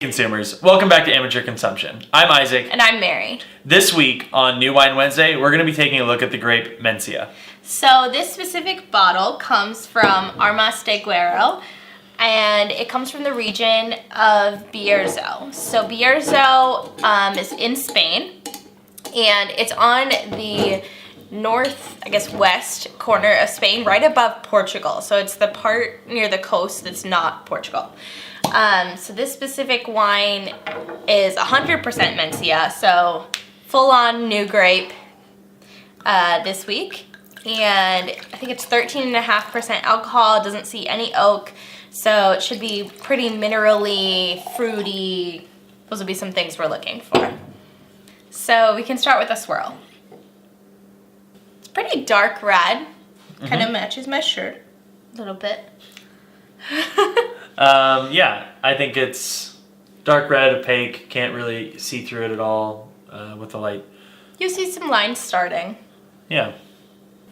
Consumers, welcome back to Amateur Consumption. I'm Isaac. And I'm Mary. This week on New Wine Wednesday, we're going to be taking a look at the grape Mencia. So this specific bottle comes from Armas de Duero, and it comes from the region of Bierzo. So Bierzo is in Spain, and it's on the west corner of Spain, right above Portugal. So it's the part near the coast that's not Portugal. So this specific wine is 100% Mencia, so full-on new grape this week. And I think it's 13.5% alcohol, doesn't see any oak, so it should be pretty minerally, fruity. Those would be some things we're looking for. So we can start with a swirl. It's pretty dark red, kind of matches my shirt a little bit. Yeah, I think it's dark red, opaque, can't really see through it at all with the light. You see some lines starting. Yeah,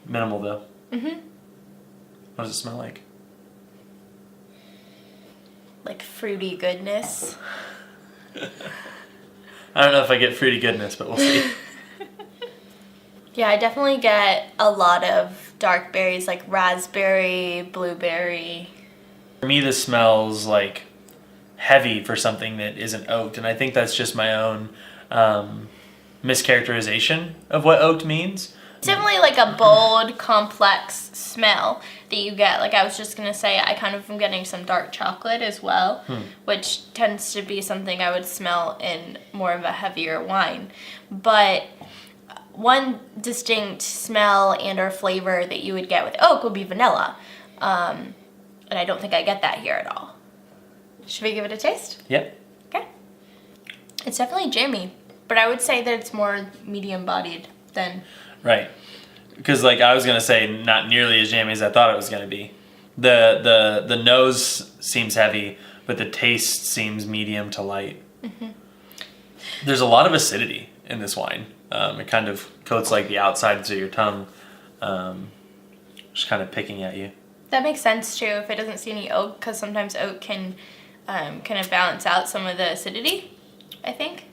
minimal though. What does it smell like? Like fruity goodness. I don't know if I get fruity goodness, but we'll see. Yeah, I definitely get a lot of dark berries like raspberry, blueberry. For me, this smells like heavy for something that isn't oaked, and I think that's just my own mischaracterization of what oaked means. It's definitely like a bold, complex smell that you get. Like I was just going to say, I kind of am getting some dark chocolate as well, which tends to be something I would smell in more of a heavier wine. But one distinct smell and or flavor that you would get with oak would be vanilla. And I don't think I get that here at all. Should we give it a taste? Yep. Okay. It's definitely jammy, but I would say that it's more medium-bodied than... Right. Because like I was going to say, not nearly as jammy as I thought it was going to be. The nose seems heavy, but the taste seems medium to light. There's a lot of acidity in this wine. It kind of coats like the outsides of your tongue, just kind of picking at you. That makes sense too if it doesn't see any oak, because sometimes oak can kind of balance out some of the acidity, I think.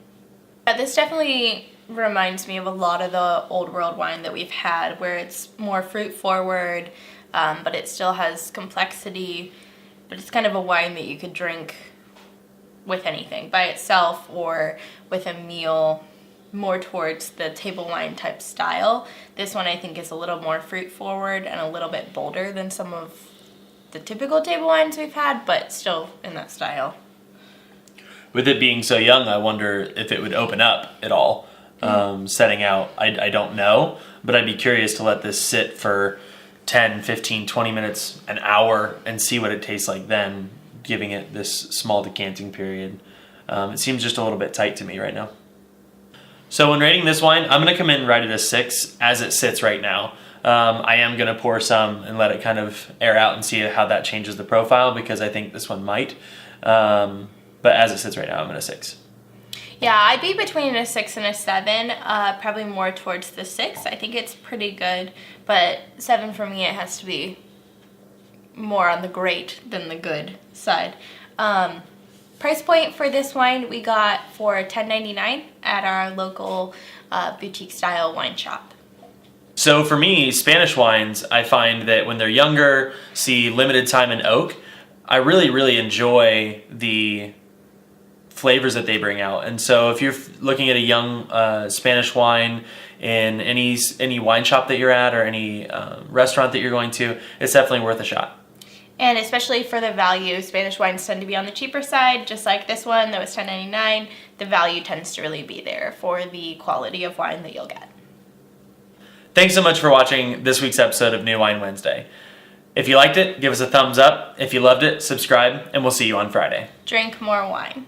But this definitely reminds me of a lot of the old world wine that we've had, where it's more fruit forward, but it still has complexity. But it's kind of a wine that you could drink with anything, by itself or with a meal, more towards the table wine type style. This one I think is a little more fruit forward and a little bit bolder than some of the typical table wines we've had, but still in that style. With it being so young, I wonder if it would open up at all. Setting out, I don't know, but I'd be curious to let this sit for 10, 15, 20 minutes, an hour, and see what it tastes like then, giving it this small decanting period. It seems just a little bit tight to me right now. So when rating this wine, I'm going to come in right at a 6 as it sits right now. I am going to pour some and let it kind of air out and see how that changes the profile, because I think this one might. But as it sits right now, I'm at a 6. Yeah, I'd be between a 6 and a 7, probably more towards the 6. I think it's pretty good, but 7 for me, it has to be more on the great than the good side. Price point for this wine we got for $10.99 at our local boutique style wine shop. So for me, Spanish wines, I find that when they're younger, see limited time in oak, I really enjoy the flavors that they bring out. And so if you're looking at a young Spanish wine in any wine shop that you're at or any restaurant that you're going to, it's definitely worth a shot. And especially for the value, Spanish wines tend to be on the cheaper side, just like this one that was $10.99. The value tends to really be there for the quality of wine that you'll get. Thanks so much for watching this week's episode of New Wine Wednesday. If you liked it, give us a thumbs up. If you loved it, subscribe, and we'll see you on Friday. Drink more wine.